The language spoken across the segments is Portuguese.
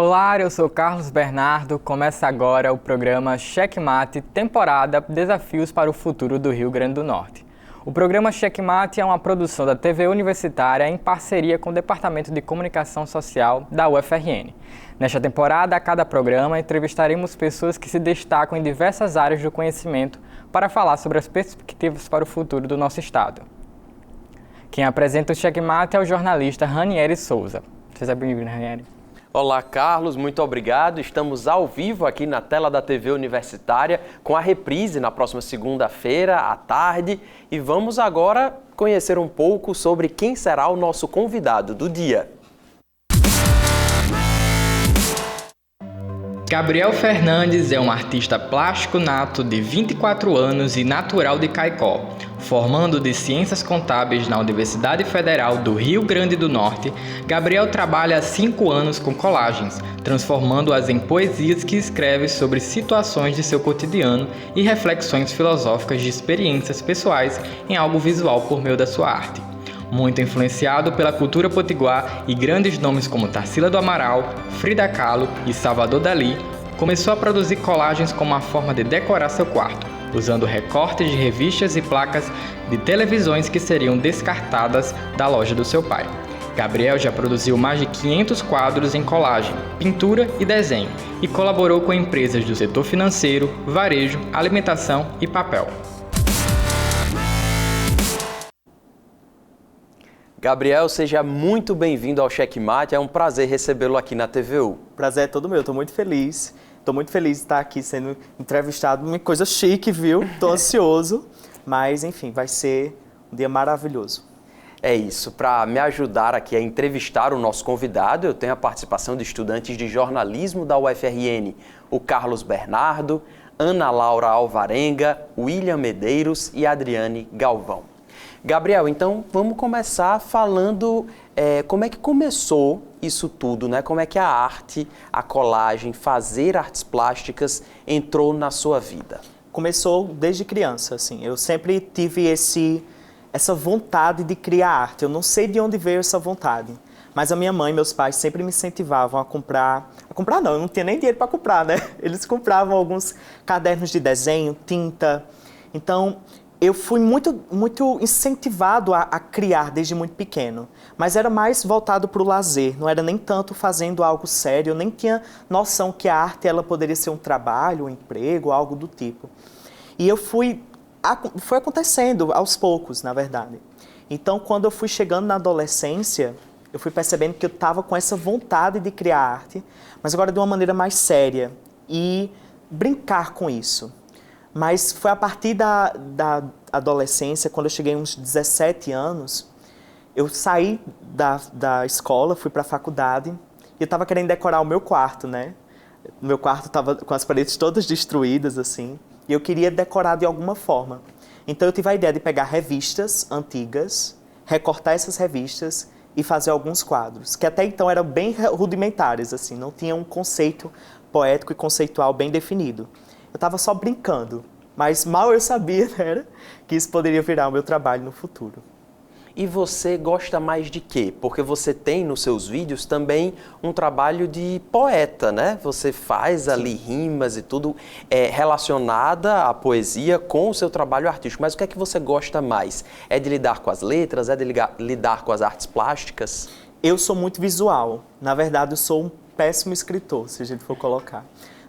Olá, eu sou Carlos Bernardo. Começa agora o programa Checkmate, temporada Desafios para o Futuro do Rio Grande do Norte. O programa Checkmate é uma produção da TV Universitária em parceria com o Departamento de Comunicação Social da UFRN. Nesta temporada, a cada programa, entrevistaremos pessoas que se destacam em diversas áreas do conhecimento para falar sobre as perspectivas para o futuro do nosso estado. Quem apresenta o Checkmate é o jornalista Ranieri Souza. Seja bem-vindo, Ranieri. Olá, Carlos, muito obrigado. Estamos ao vivo aqui na tela da TV Universitária com a reprise na próxima segunda-feira à tarde e vamos agora conhecer um pouco sobre quem será o nosso convidado do dia. Gabriel Fernandes é um artista plástico nato de 24 anos e natural de Caicó. Formando de Ciências Contábeis na Universidade Federal do Rio Grande do Norte, Gabriel trabalha há 5 anos com colagens, transformando-as em poesias que escreve sobre situações de seu cotidiano e reflexões filosóficas de experiências pessoais em algo visual por meio da sua arte. Muito influenciado pela cultura potiguar e grandes nomes como Tarsila do Amaral, Frida Kahlo e Salvador Dalí, começou a produzir colagens como uma forma de decorar seu quarto, usando recortes de revistas e placas de televisões que seriam descartadas da loja do seu pai. Gabriel já produziu mais de 500 quadros em colagem, pintura e desenho e colaborou com empresas do setor financeiro, varejo, alimentação e papel. Gabriel, seja muito bem-vindo ao Checkmate, é um prazer recebê-lo aqui na TVU. Prazer é todo meu, estou muito feliz. Estou muito feliz de estar aqui sendo entrevistado, uma coisa chique, viu? Estou ansioso, mas enfim, vai ser um dia maravilhoso. É isso, para me ajudar aqui a entrevistar o nosso convidado, eu tenho a participação de estudantes de jornalismo da UFRN, o Carlos Bernardo, Ana Laura Alvarenga, William Medeiros e Adriane Galvão. Gabriel, então vamos começar falando como é que começou isso tudo, né? Como é que a arte, a colagem, fazer artes plásticas entrou na sua vida? Começou desde criança, assim. Eu sempre tive essa vontade de criar arte. Eu não sei de onde veio essa vontade, mas a minha mãe e meus pais sempre me incentivavam a comprar. Não, eu não tinha nem dinheiro para comprar, né? Eles compravam alguns cadernos de desenho, tinta. Então, eu fui muito incentivado a criar desde muito pequeno, mas era mais voltado para o lazer, não era nem tanto fazendo algo sério, eu nem tinha noção que a arte ela poderia ser um trabalho, um emprego, algo do tipo. E foi acontecendo aos poucos, na verdade. Então, quando eu fui chegando na adolescência, eu fui percebendo que eu estava com essa vontade de criar arte, mas agora de uma maneira mais séria e brincar com isso. Mas foi a partir da adolescência, quando eu cheguei uns 17 anos, eu saí da escola, fui para a faculdade e eu estava querendo decorar o meu quarto, né? O meu quarto estava com as paredes todas destruídas, assim, e eu queria decorar de alguma forma. Então eu tive a ideia de pegar revistas antigas, recortar essas revistas e fazer alguns quadros, que até então eram bem rudimentares, assim, não tinha um conceito poético e conceitual bem definido. Eu estava só brincando, mas mal eu sabia, né, que isso poderia virar o meu trabalho no futuro. E você gosta mais de quê? Porque você tem nos seus vídeos também um trabalho de poeta, né? Você faz ali rimas e tudo relacionada à poesia com o seu trabalho artístico. Mas o que é que você gosta mais? É de lidar com as letras? É de lidar com as artes plásticas? Eu sou muito visual. Na verdade, eu sou um péssimo escritor, se a gente for colocar.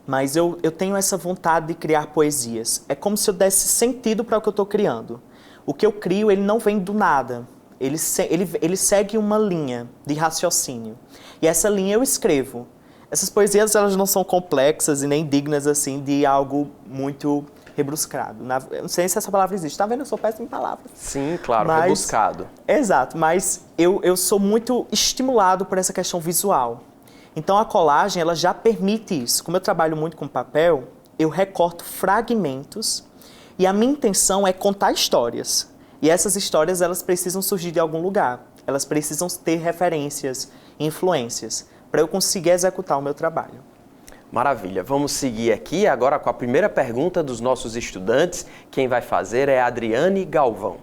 Mas eu tenho essa vontade de criar poesias. É como se eu desse sentido para o que eu estou criando. O que eu crio, ele não vem do nada. Ele segue uma linha de raciocínio. E essa linha eu escrevo. Essas poesias, elas não são complexas e nem dignas, assim, de algo muito rebuscado. Eu não sei se essa palavra existe. Tá vendo? Eu sou péssimo em palavras. Sim, claro, rebuscado. Exato, mas eu sou muito estimulado por essa questão visual. Então, a colagem, ela já permite isso. Como eu trabalho muito com papel, eu recorto fragmentos e a minha intenção é contar histórias. E essas histórias, elas precisam surgir de algum lugar. Elas precisam ter referências, influências, para eu conseguir executar o meu trabalho. Maravilha. Vamos seguir aqui agora com a primeira pergunta dos nossos estudantes. Quem vai fazer é a Adriane Galvão.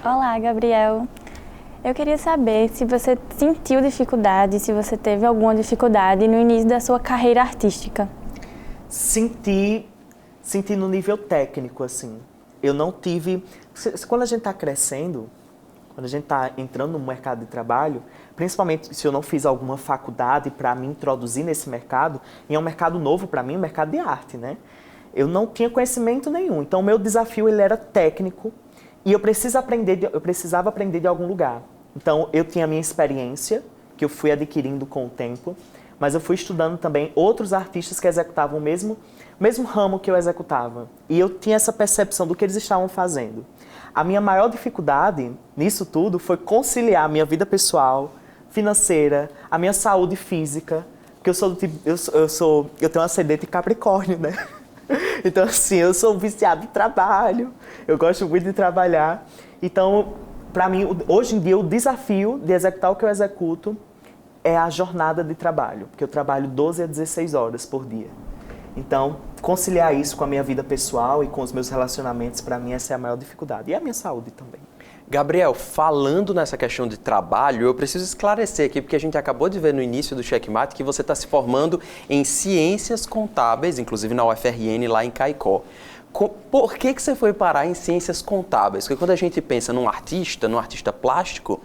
Olá, Gabriel. Eu queria saber se você sentiu dificuldade, se você teve alguma dificuldade no início da sua carreira artística. Senti no nível técnico, assim. Eu não tive... Quando a gente está crescendo, quando a gente está entrando no mercado de trabalho, principalmente se eu não fiz alguma faculdade para me introduzir nesse mercado, e é um mercado novo para mim, um mercado de arte, né? Eu não tinha conhecimento nenhum. Então, o meu desafio ele era técnico e eu precisava aprender de algum lugar. Então, eu tinha a minha experiência, que eu fui adquirindo com o tempo, mas eu fui estudando também outros artistas que executavam o mesmo ramo que eu executava. E eu tinha essa percepção do que eles estavam fazendo. A minha maior dificuldade nisso tudo foi conciliar a minha vida pessoal, financeira, a minha saúde física, porque eu sou do tipo, eu tenho um ascendente Capricórnio, né? Então, assim, eu sou viciado em trabalho, eu gosto muito de trabalhar. Então, para mim, hoje em dia, o desafio de executar o que eu executo é a jornada de trabalho, porque eu trabalho 12 a 16 horas por dia. Então, conciliar isso com a minha vida pessoal e com os meus relacionamentos, para mim, essa é a maior dificuldade. E a minha saúde também. Gabriel, falando nessa questão de trabalho, eu preciso esclarecer aqui, porque a gente acabou de ver no início do Checkmate que você está se formando em Ciências Contábeis, inclusive na UFRN, lá em Caicó. Por que você foi parar em Ciências Contábeis? Porque quando a gente pensa num artista plástico,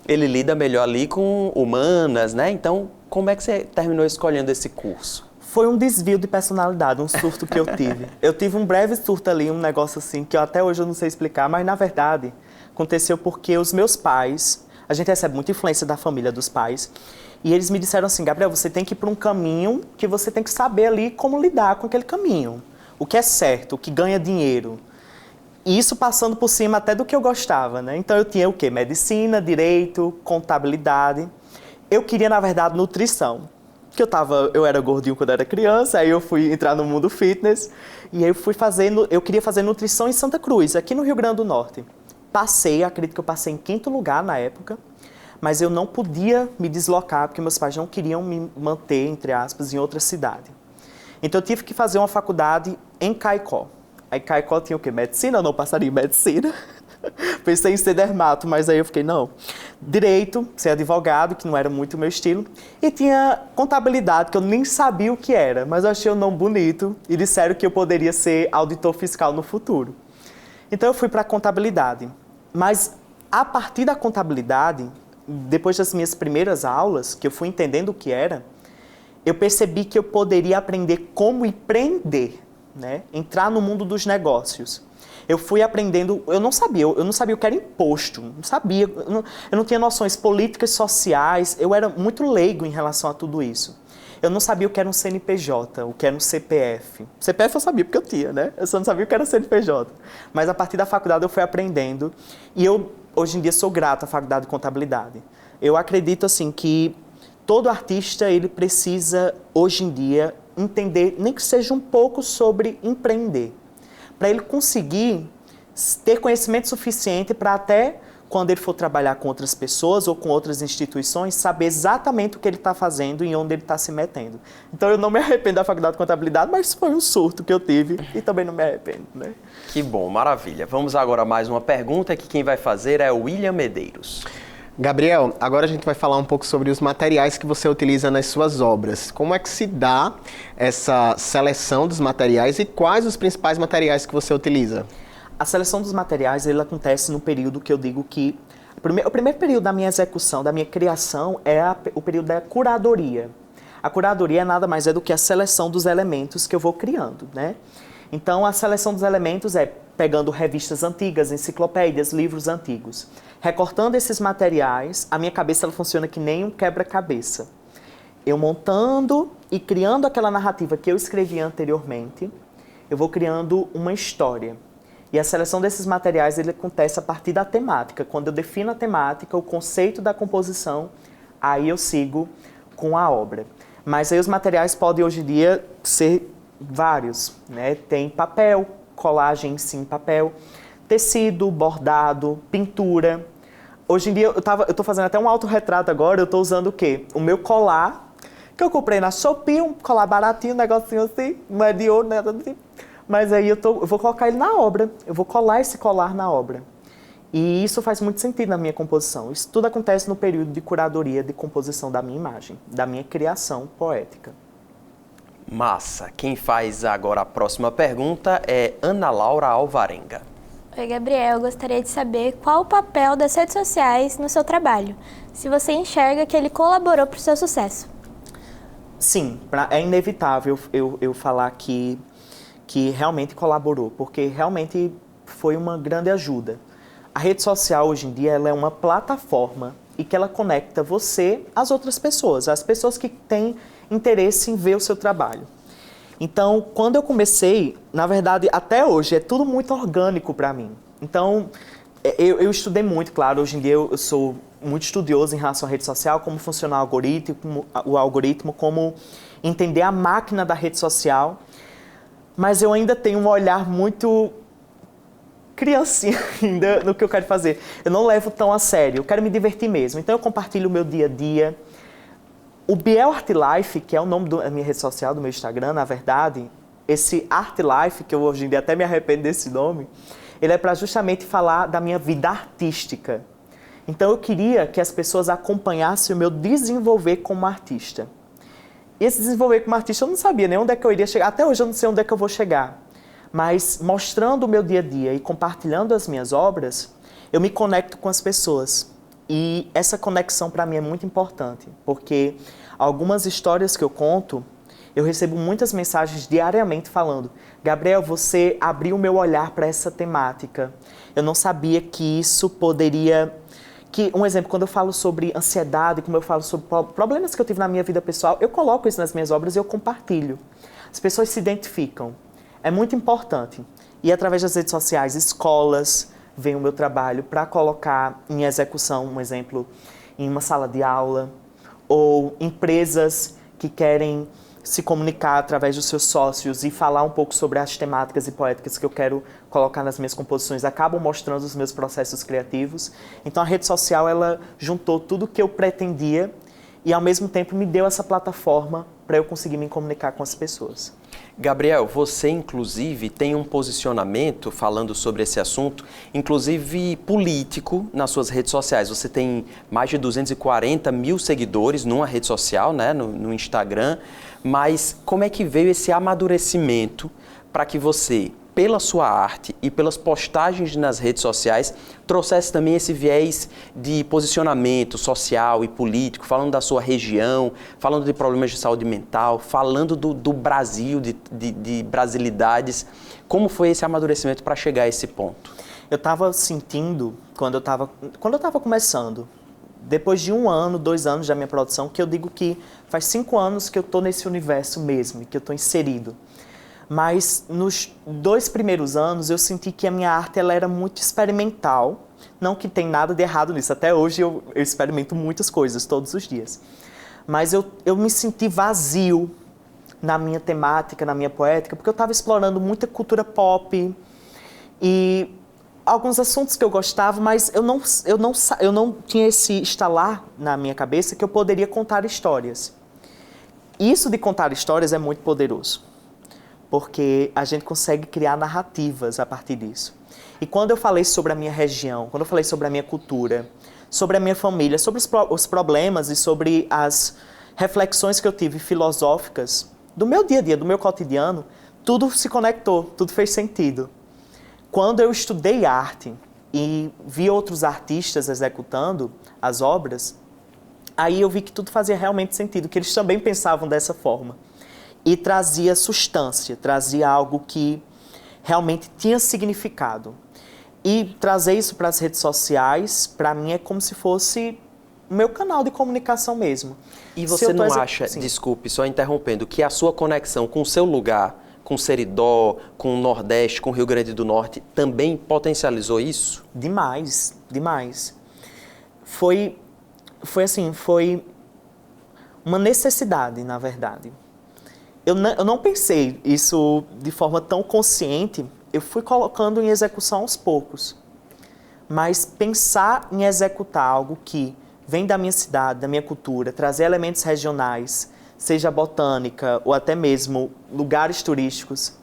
ele lida melhor ali com humanas, né? Então, como é que você terminou escolhendo esse curso? Foi um desvio de personalidade, um surto que eu tive. Eu tive um breve surto ali, um negócio assim, que até hoje eu não sei explicar, mas na verdade aconteceu porque os meus pais, a gente recebe muita influência da família dos pais, e eles me disseram assim, Gabriel, você tem que ir para um caminho que você tem que saber ali como lidar com aquele caminho. O que é certo, o que ganha dinheiro. E isso passando por cima até do que eu gostava, né? Então eu tinha o quê? Medicina, direito, contabilidade. Eu queria, na verdade, nutrição. Porque eu era gordinho quando era criança, aí eu fui entrar no mundo fitness, e aí eu queria fazer nutrição em Santa Cruz, aqui no Rio Grande do Norte. Acredito que eu passei em 5º lugar na época, mas eu não podia me deslocar, porque meus pais não queriam me manter, entre aspas, em outra cidade. Então eu tive que fazer uma faculdade em Caicó. Aí Caicó tinha o quê? Medicina? Eu não passaria em medicina. Pensei em ser dermato, mas aí eu fiquei, não. Direito, ser advogado, que não era muito o meu estilo. E tinha contabilidade, que eu nem sabia o que era, mas eu achei o nome bonito e disseram que eu poderia ser auditor fiscal no futuro. Então eu fui para a contabilidade. Mas a partir da contabilidade, depois das minhas primeiras aulas, que eu fui entendendo o que era, eu percebi que eu poderia aprender como empreender, né? Entrar no mundo dos negócios. Eu fui aprendendo, eu não sabia o que era imposto, não sabia, eu não tinha noções políticas, sociais, eu era muito leigo em relação a tudo isso. Eu não sabia o que era um CNPJ, o que era um CPF. CPF eu sabia porque eu tinha, né? Eu só não sabia o que era CNPJ. Mas a partir da faculdade eu fui aprendendo e eu, hoje em dia, sou grato à faculdade de contabilidade. Eu acredito, assim, que todo artista, ele precisa, hoje em dia, entender, nem que seja um pouco sobre empreender. Para ele conseguir ter conhecimento suficiente para até quando ele for trabalhar com outras pessoas ou com outras instituições, saber exatamente o que ele está fazendo e onde ele está se metendo. Então eu não me arrependo da faculdade de contabilidade, mas foi um surto que eu tive e também não me arrependo, né? Que bom, maravilha. Vamos agora a mais uma pergunta que quem vai fazer é o William Medeiros. Gabriel, agora a gente vai falar um pouco sobre os materiais que você utiliza nas suas obras. Como é que se dá essa seleção dos materiais e quais os principais materiais que você utiliza? A seleção dos materiais, ele acontece no período que eu digo que... O primeiro período da minha execução, da minha criação, é o período da curadoria. A curadoria nada mais é do que a seleção dos elementos que eu vou criando, né? Então, a seleção dos elementos é pegando revistas antigas, enciclopédias, livros antigos. Recortando esses materiais, a minha cabeça ela funciona que nem um quebra-cabeça. Eu montando e criando aquela narrativa que eu escrevi anteriormente, eu vou criando uma história. E a seleção desses materiais ele acontece a partir da temática. Quando eu defino a temática, o conceito da composição, aí eu sigo com a obra. Mas aí os materiais podem hoje em dia ser vários, né? Tem papel, colagem em papel, tecido, bordado, pintura. Hoje em dia, eu tô fazendo até um autorretrato agora, eu tô usando o quê? O meu colar, que eu comprei na Shopee, um colar baratinho, um negocinho assim, não é de ouro, nada assim. Mas aí eu vou colocar ele na obra, eu vou colar esse colar na obra. E isso faz muito sentido na minha composição. Isso tudo acontece no período de curadoria de composição da minha imagem, da minha criação poética. Massa. Quem faz agora a próxima pergunta é Ana Laura Alvarenga. Oi, Gabriel. Eu gostaria de saber qual o papel das redes sociais no seu trabalho. Se você enxerga que ele colaborou para o seu sucesso. Sim, é inevitável eu falar que realmente colaborou, porque realmente foi uma grande ajuda. A rede social, hoje em dia, ela é uma plataforma e que ela conecta você às outras pessoas, às pessoas que têm interesse em ver o seu trabalho. Então, quando eu comecei, na verdade, até hoje, é tudo muito orgânico para mim. Então, eu estudei muito, claro, hoje em dia eu sou muito estudioso em relação à rede social, como funciona o algoritmo, como entender a máquina da rede social, mas eu ainda tenho um olhar muito criancinha ainda no que eu quero fazer. Eu não levo tão a sério, eu quero me divertir mesmo. Então eu compartilho o meu dia a dia. O Biel Art Life, que é o nome da minha rede social, do meu Instagram, na verdade, esse Art Life, que eu hoje em dia até me arrependo desse nome, ele é para justamente falar da minha vida artística. Então eu queria que as pessoas acompanhassem o meu desenvolver como artista. E esse desenvolver como artista eu não sabia nem onde é que eu iria chegar. Até hoje eu não sei onde é que eu vou chegar. Mas mostrando o meu dia a dia e compartilhando as minhas obras, eu me conecto com as pessoas. E essa conexão para mim é muito importante, porque algumas histórias que eu conto, eu recebo muitas mensagens diariamente falando: Gabriel, você abriu o meu olhar para essa temática. Eu não sabia que isso poderia... Um exemplo, quando eu falo sobre ansiedade, como eu falo sobre problemas que eu tive na minha vida pessoal, eu coloco isso nas minhas obras e eu compartilho. As pessoas se identificam. É muito importante. E através das redes sociais, escolas veem o meu trabalho para colocar em execução, um exemplo, em uma sala de aula, ou empresas que querem se comunicar através dos seus sócios e falar um pouco sobre as temáticas e poéticas que eu quero colocar nas minhas composições, acabam mostrando os meus processos criativos. Então a rede social, ela juntou tudo o que eu pretendia e ao mesmo tempo me deu essa plataforma para eu conseguir me comunicar com as pessoas. Gabriel, você inclusive tem um posicionamento falando sobre esse assunto, inclusive político, nas suas redes sociais. Você tem mais de 240 mil seguidores numa rede social, né, no Instagram, mas como é que veio esse amadurecimento para que você, pela sua arte e pelas postagens nas redes sociais, trouxesse também esse viés de posicionamento social e político, falando da sua região, falando de problemas de saúde mental, falando do Brasil, de brasilidades. Como foi esse amadurecimento para chegar a esse ponto? Eu estava sentindo, quando eu estava começando, depois de 1 ano, 2 anos da minha produção, que eu digo que faz 5 anos que eu estou nesse universo mesmo, que eu estou inserido. Mas nos 2 primeiros anos eu senti que a minha arte ela era muito experimental. Não que tem nada de errado nisso. Até hoje eu experimento muitas coisas todos os dias. Mas eu me senti vazio na minha temática, na minha poética, porque eu estava explorando muita cultura pop e alguns assuntos que eu gostava, mas eu não tinha esse estalar na minha cabeça que eu poderia contar histórias. Isso de contar histórias é muito poderoso, porque a gente consegue criar narrativas a partir disso. E quando eu falei sobre a minha região, quando eu falei sobre a minha cultura, sobre a minha família, sobre os problemas e sobre as reflexões que eu tive filosóficas do meu dia a dia, do meu cotidiano, tudo se conectou, tudo fez sentido. Quando eu estudei arte e vi outros artistas executando as obras, aí eu vi que tudo fazia realmente sentido, que eles também pensavam dessa forma. E trazia substância, trazia algo que realmente tinha significado. E trazer isso para as redes sociais, para mim, é como se fosse o meu canal de comunicação mesmo. E você não acha, desculpe, só interrompendo, que a sua conexão com o seu lugar, com Seridó, com o Nordeste, com o Rio Grande do Norte, também potencializou isso? Demais, demais. Foi uma necessidade, na verdade. Eu não pensei isso de forma tão consciente, eu fui colocando em execução aos poucos. Mas pensar em executar algo que vem da minha cidade, da minha cultura, trazer elementos regionais, seja botânica ou até mesmo lugares turísticos,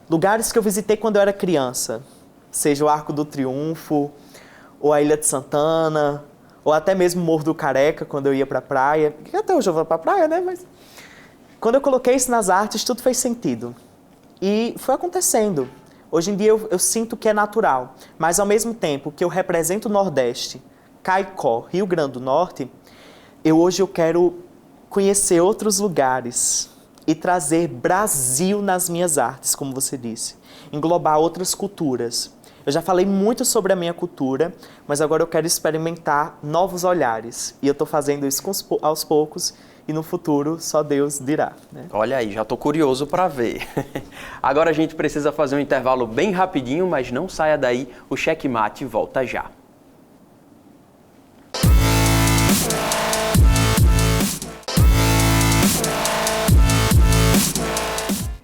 lugares que eu visitei quando eu era criança, seja o Arco do Triunfo, ou a Ilha de Santana, ou até mesmo Morro do Careca, quando eu ia para a praia. Até hoje eu vou para a praia, né? Mas quando eu coloquei isso nas artes, tudo fez sentido. E foi acontecendo. Hoje em dia eu sinto que é natural, mas ao mesmo tempo que eu represento o Nordeste, Caicó, Rio Grande do Norte, hoje eu quero conhecer outros lugares e trazer Brasil nas minhas artes, como você disse. Englobar outras culturas. Eu já falei muito sobre a minha cultura, mas agora eu quero experimentar novos olhares. E eu estou fazendo isso aos poucos e no futuro só Deus dirá, né? Olha aí, já estou curioso para ver. Agora a gente precisa fazer um intervalo bem rapidinho, mas não saia daí, o Checkmate volta já.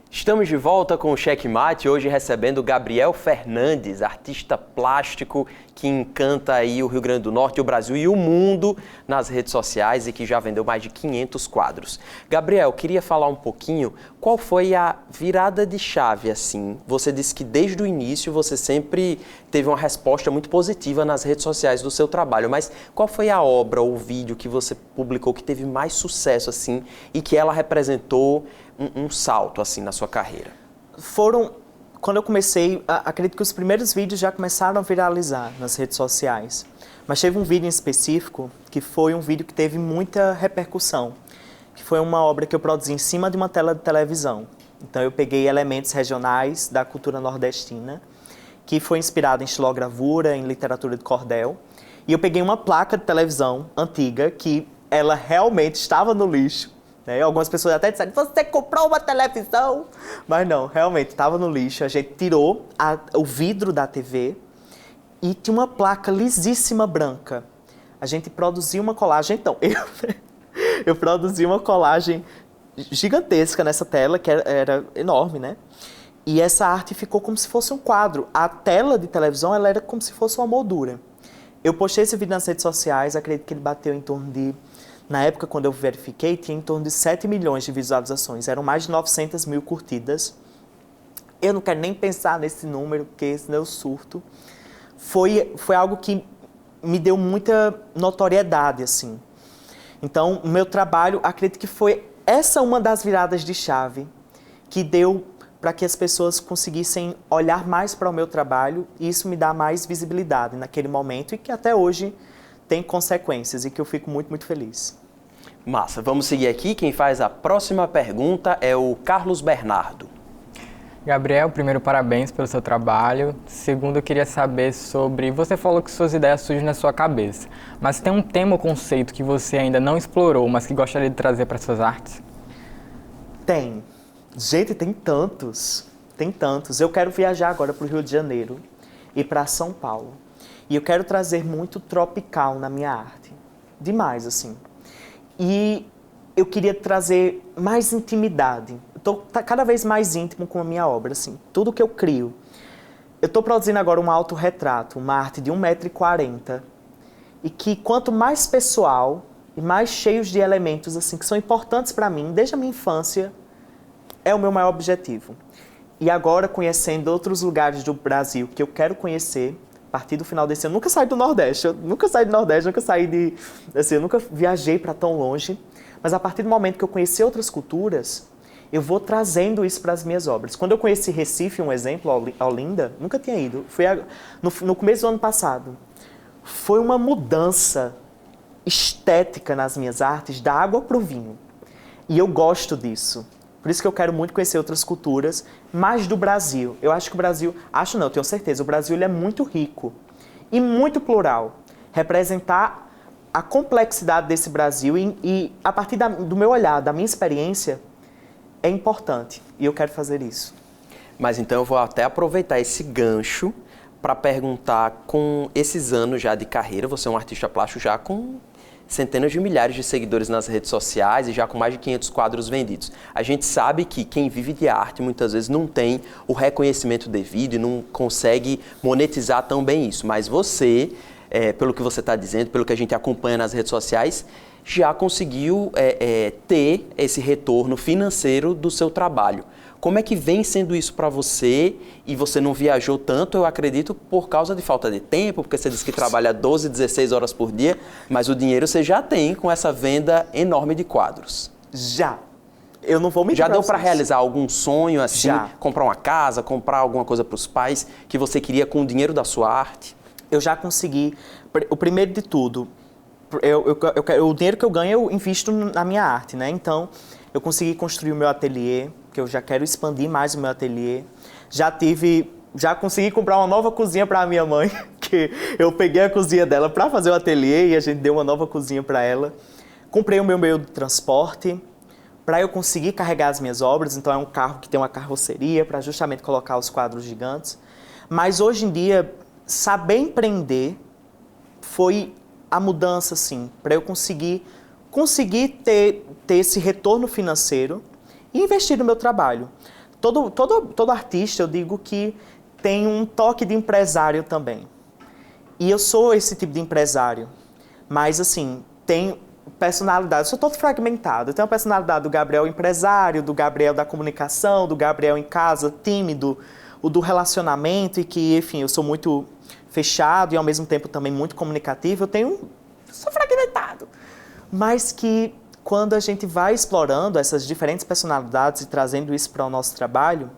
Estamos de volta com o Checkmate, hoje recebendo Gabriel Fernandes, artista plástico que encanta aí o Rio Grande do Norte, o Brasil e o mundo nas redes sociais e que já vendeu mais de 500 quadros. Gabriel, queria falar um pouquinho, qual foi a virada de chave, assim? Você disse que desde o início você sempre teve uma resposta muito positiva nas redes sociais do seu trabalho, mas qual foi a obra ou vídeo que você publicou que teve mais sucesso, assim, e que ela representou um salto, assim, na sua carreira? Quando eu comecei, acredito que os primeiros vídeos já começaram a viralizar nas redes sociais. Mas teve um vídeo em específico que foi um vídeo que teve muita repercussão, que foi uma obra que eu produzi em cima de uma tela de televisão. Então eu peguei elementos regionais da cultura nordestina, que foi inspirado em estilogravura, em literatura de cordel. E eu peguei uma placa de televisão antiga, que ela realmente estava no lixo, né? Algumas pessoas até disseram, você comprou uma televisão? Mas não, realmente estava no lixo. A gente tirou o vidro da TV e tinha uma placa lisíssima branca. A gente produziu uma colagem, então, eu produzi uma colagem gigantesca nessa tela, que era enorme, né? E essa arte ficou como se fosse um quadro. A tela de televisão, ela era como se fosse uma moldura. Eu postei esse vídeo nas redes sociais, acredito que ele bateu em torno de... Na época, quando eu verifiquei, tinha em torno de 7 milhões de visualizações. Eram mais de 900 mil curtidas. Eu não quero nem pensar nesse número, porque senão eu surto. Foi algo que me deu muita notoriedade, assim. Então, o meu trabalho, acredito que foi essa uma das viradas de chave que deu para que as pessoas conseguissem olhar mais para o meu trabalho e isso me dá mais visibilidade naquele momento e que até hoje tem consequências e que eu fico muito, muito feliz. Massa, vamos seguir aqui. Quem faz a próxima pergunta é o Carlos Bernardo. Gabriel, primeiro, parabéns pelo seu trabalho. Segundo, eu queria saber sobre... Você falou que suas ideias surgem na sua cabeça, mas tem um tema ou conceito que você ainda não explorou, mas que gostaria de trazer para suas artes? Tem. Gente, tem tantos. Tem tantos. Eu quero viajar agora para o Rio de Janeiro e para São Paulo. E eu quero trazer muito tropical na minha arte. Demais, assim. E eu queria trazer mais intimidade. Estou cada vez mais íntimo com a minha obra, assim. Tudo que eu crio. Eu estou produzindo agora um autorretrato, uma arte de 1,40 m. E que quanto mais pessoal e mais cheios de elementos, assim, que são importantes para mim, desde a minha infância, é o meu maior objetivo. E agora, conhecendo outros lugares do Brasil que eu quero conhecer, a partir do final desse ano, nunca saí do Nordeste, eu nunca saí eu nunca viajei para tão longe, mas a partir do momento que eu conheci outras culturas, eu vou trazendo isso para as minhas obras. Quando eu conheci Recife, um exemplo, Olinda, nunca tinha ido, foi no começo do ano passado. Foi uma mudança estética nas minhas artes, da água para o vinho. E eu gosto disso. Por isso que eu quero muito conhecer outras culturas, mais do Brasil. Eu acho que o Brasil... Acho não, eu tenho certeza. O Brasil ele é muito rico e muito plural. Representar a complexidade desse Brasil e a partir do meu olhar, da minha experiência, é importante. E eu quero fazer isso. Mas então eu vou até aproveitar esse gancho para perguntar, com esses anos já de carreira, você é um artista plástico já com centenas de milhares de seguidores nas redes sociais e já com mais de 500 quadros vendidos. A gente sabe que quem vive de arte muitas vezes não tem o reconhecimento devido e não consegue monetizar tão bem isso. Mas você, pelo que você está dizendo, pelo que a gente acompanha nas redes sociais, já conseguiu ter esse retorno financeiro do seu trabalho. Como é que vem sendo isso para você? E você não viajou tanto, eu acredito, por causa de falta de tempo, porque você disse que trabalha 12, 16 horas por dia, mas o dinheiro você já tem com essa venda enorme de quadros. Já. Eu não vou mentir. Já deu para realizar algum sonho assim? Já. Comprar uma casa, comprar alguma coisa para os pais que você queria com o dinheiro da sua arte? Eu já consegui. O primeiro de tudo, o dinheiro que eu ganho eu invisto na minha arte, né? Então, eu consegui construir o meu ateliê, que eu já quero expandir mais o meu ateliê. Já consegui comprar uma nova cozinha para a minha mãe, que eu peguei a cozinha dela para fazer o ateliê e a gente deu uma nova cozinha para ela. Comprei o meu meio de transporte para eu conseguir carregar as minhas obras, então é um carro que tem uma carroceria para justamente colocar os quadros gigantes. Mas hoje em dia, saber empreender foi a mudança, assim, para eu conseguir ter esse retorno financeiro e investir no meu trabalho. Todo artista, eu digo que tem um toque de empresário também. E eu sou esse tipo de empresário. Mas, assim, tem personalidade. Eu sou todo fragmentado. Eu tenho a personalidade do Gabriel empresário, do Gabriel da comunicação, do Gabriel em casa, tímido, o do relacionamento e que, enfim, eu sou muito fechado e, ao mesmo tempo, também muito comunicativo. Sou fragmentado. Mas que, quando a gente vai explorando essas diferentes personalidades e trazendo isso para o nosso trabalho,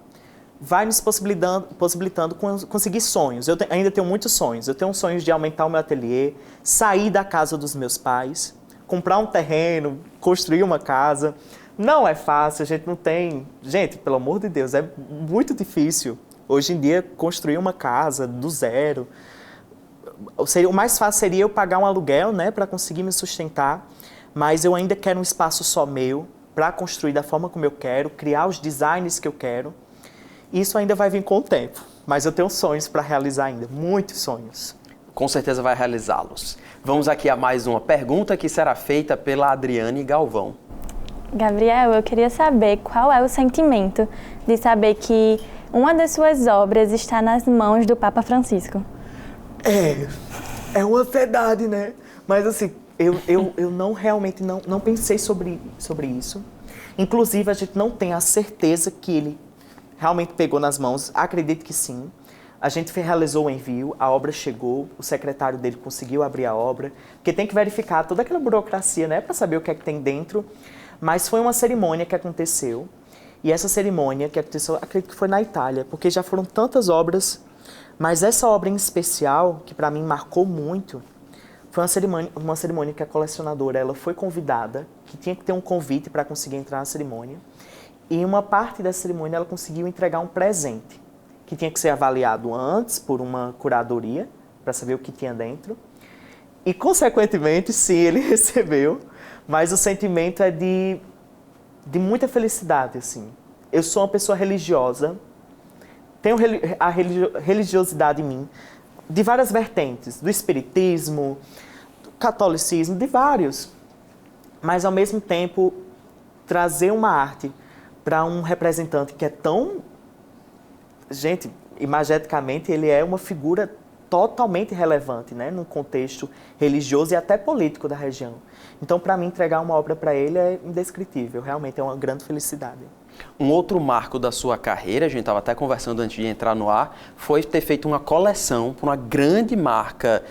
vai nos possibilitando conseguir sonhos. Eu ainda tenho muitos sonhos. Eu tenho sonhos de aumentar o meu ateliê, sair da casa dos meus pais, comprar um terreno, construir uma casa. Não é fácil, a gente não tem... Gente, pelo amor de Deus, é muito difícil. Hoje em dia, construir uma casa do zero. O mais fácil seria eu pagar um aluguel, né, para conseguir me sustentar. Mas eu ainda quero um espaço só meu, para construir da forma como eu quero, criar os designs que eu quero. Isso ainda vai vir com o tempo, mas eu tenho sonhos para realizar ainda, muitos sonhos. Com certeza vai realizá-los. Vamos aqui a mais uma pergunta que será feita pela Adriane Galvão. Gabriel, eu queria saber qual é o sentimento de saber que uma das suas obras está nas mãos do Papa Francisco. É uma ansiedade, né? Mas assim, eu não realmente não pensei sobre isso. Inclusive, a gente não tem a certeza que ele realmente pegou nas mãos. Acredito que sim. A gente realizou o envio, a obra chegou, o secretário dele conseguiu abrir a obra, porque tem que verificar toda aquela burocracia, né, para saber o que é que tem dentro. Mas foi uma cerimônia que aconteceu, e essa cerimônia que aconteceu, acredito que foi na Itália, porque já foram tantas obras, mas essa obra em especial, que para mim marcou muito, foi uma cerimônia que a colecionadora ela foi convidada, que tinha que ter um convite para conseguir entrar na cerimônia, e em uma parte dessa cerimônia ela conseguiu entregar um presente, que tinha que ser avaliado antes por uma curadoria, para saber o que tinha dentro. E, consequentemente, sim, ele recebeu, mas o sentimento é de muita felicidade, assim. Eu sou uma pessoa religiosa, tenho a religiosidade em mim, de várias vertentes, do espiritismo, do catolicismo, de vários. Mas, ao mesmo tempo, trazer uma arte para um representante que é tão... Gente, imageticamente, ele é uma figura totalmente relevante, né, no contexto religioso e até político da região. Então, para mim, entregar uma obra para ele é indescritível, realmente é uma grande felicidade. Um outro marco da sua carreira, a gente estava até conversando antes de entrar no ar, foi ter feito uma coleção para uma grande marca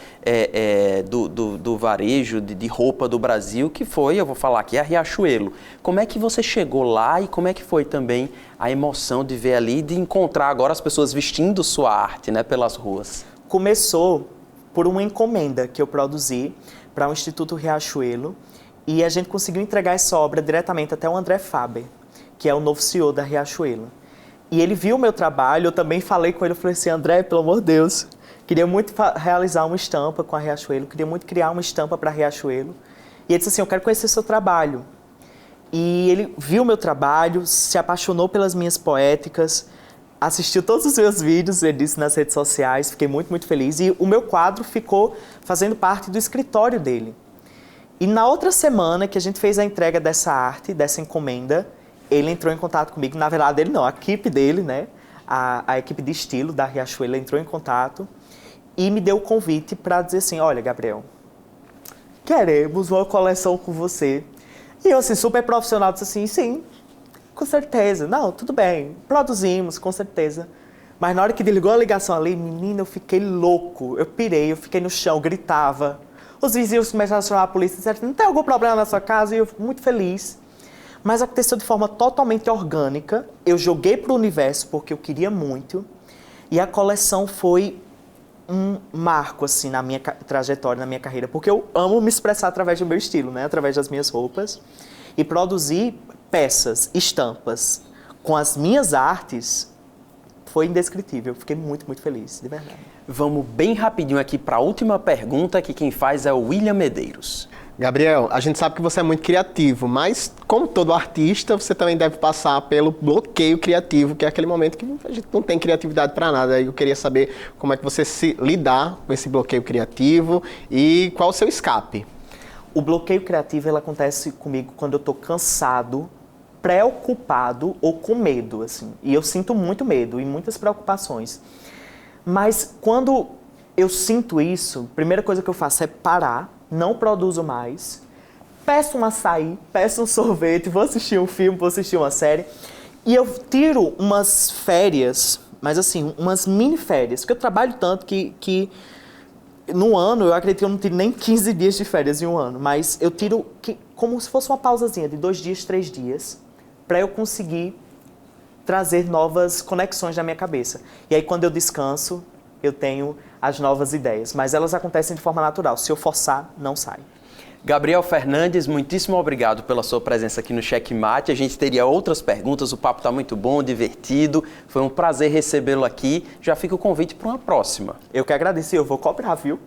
do varejo de roupa do Brasil, que foi, eu vou falar aqui, a Riachuelo. Como é que você chegou lá e como é que foi também a emoção de ver ali, de encontrar agora as pessoas vestindo sua arte, né, pelas ruas? Começou por uma encomenda que eu produzi para o Instituto Riachuelo e a gente conseguiu entregar essa obra diretamente até o André Faber, que é o novo CEO da Riachuelo. E ele viu o meu trabalho, eu também falei com ele, eu falei assim, André, pelo amor de Deus, queria muito realizar uma estampa com a Riachuelo, queria muito criar uma estampa para a Riachuelo. E ele disse assim, eu quero conhecer seu trabalho. E ele viu o meu trabalho, se apaixonou pelas minhas poéticas, assistiu todos os meus vídeos, ele disse, nas redes sociais, fiquei muito, muito feliz. E o meu quadro ficou fazendo parte do escritório dele. E na outra semana que a gente fez a entrega dessa arte, dessa encomenda, ele entrou em contato comigo, na verdade ele não, a equipe dele, né, a equipe de estilo da Riachuelo entrou em contato e me deu o convite para dizer assim, olha, Gabriel, queremos uma coleção com você. E eu, assim, super profissional, disse assim, sim, com certeza. Não, tudo bem, produzimos, com certeza. Mas na hora que desligou a ligação ali, menina, eu fiquei louco. Eu pirei, eu fiquei no chão, gritava. Os vizinhos começaram a chamar a polícia e disseram, não tem algum problema na sua casa? E eu fico muito feliz. Mas aconteceu de forma totalmente orgânica. Eu joguei para o universo porque eu queria muito. E a coleção foi um marco, assim, na minha trajetória, na minha carreira. Porque eu amo me expressar através do meu estilo, né? Através das minhas roupas. E produzir peças, estampas, com as minhas artes, foi indescritível. Eu fiquei muito, muito feliz, de verdade. Vamos bem rapidinho aqui para a última pergunta, que quem faz é o William Medeiros. Gabriel, a gente sabe que você é muito criativo, mas como todo artista, você também deve passar pelo bloqueio criativo, que é aquele momento que a gente não tem criatividade para nada. Eu queria saber como é que você se lidar com esse bloqueio criativo e qual o seu escape. O bloqueio criativo, ele acontece comigo quando eu estou cansado, preocupado ou com medo, assim. E eu sinto muito medo e muitas preocupações. Mas quando eu sinto isso, a primeira coisa que eu faço é parar, não produzo mais, peço um açaí, peço um sorvete, vou assistir um filme, vou assistir uma série. E eu tiro umas férias, mas assim, umas mini férias, porque eu trabalho tanto que no ano, eu acredito que eu não tiro nem 15 dias de férias em um ano, mas eu tiro como se fosse uma pausazinha de 2 dias, 3 dias, para eu conseguir trazer novas conexões na minha cabeça. E aí, quando eu descanso, eu tenho as novas ideias. Mas elas acontecem de forma natural. Se eu forçar, não sai. Gabriel Fernandes, muitíssimo obrigado pela sua presença aqui no Checkmate. A gente teria outras perguntas, o papo está muito bom, divertido. Foi um prazer recebê-lo aqui. Já fica o convite para uma próxima. Eu que agradeço, eu vou cobrar, viu?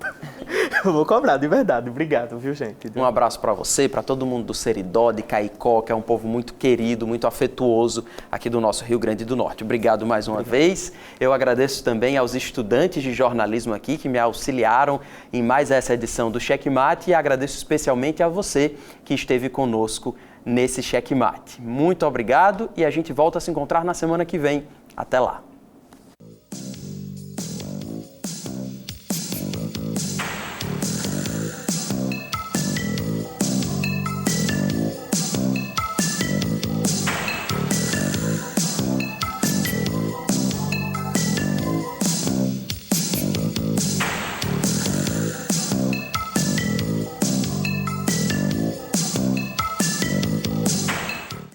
Eu vou cobrar, de verdade. Obrigado, viu, gente? Um abraço para você, para todo mundo do Seridó, de Caicó, que é um povo muito querido, muito afetuoso aqui do nosso Rio Grande do Norte. Obrigado mais uma vez. Eu agradeço também aos estudantes de jornalismo aqui que me auxiliaram em mais essa edição do Checkmate e agradeço especialmente a você que esteve conosco nesse Checkmate. Muito obrigado e a gente volta a se encontrar na semana que vem. Até lá!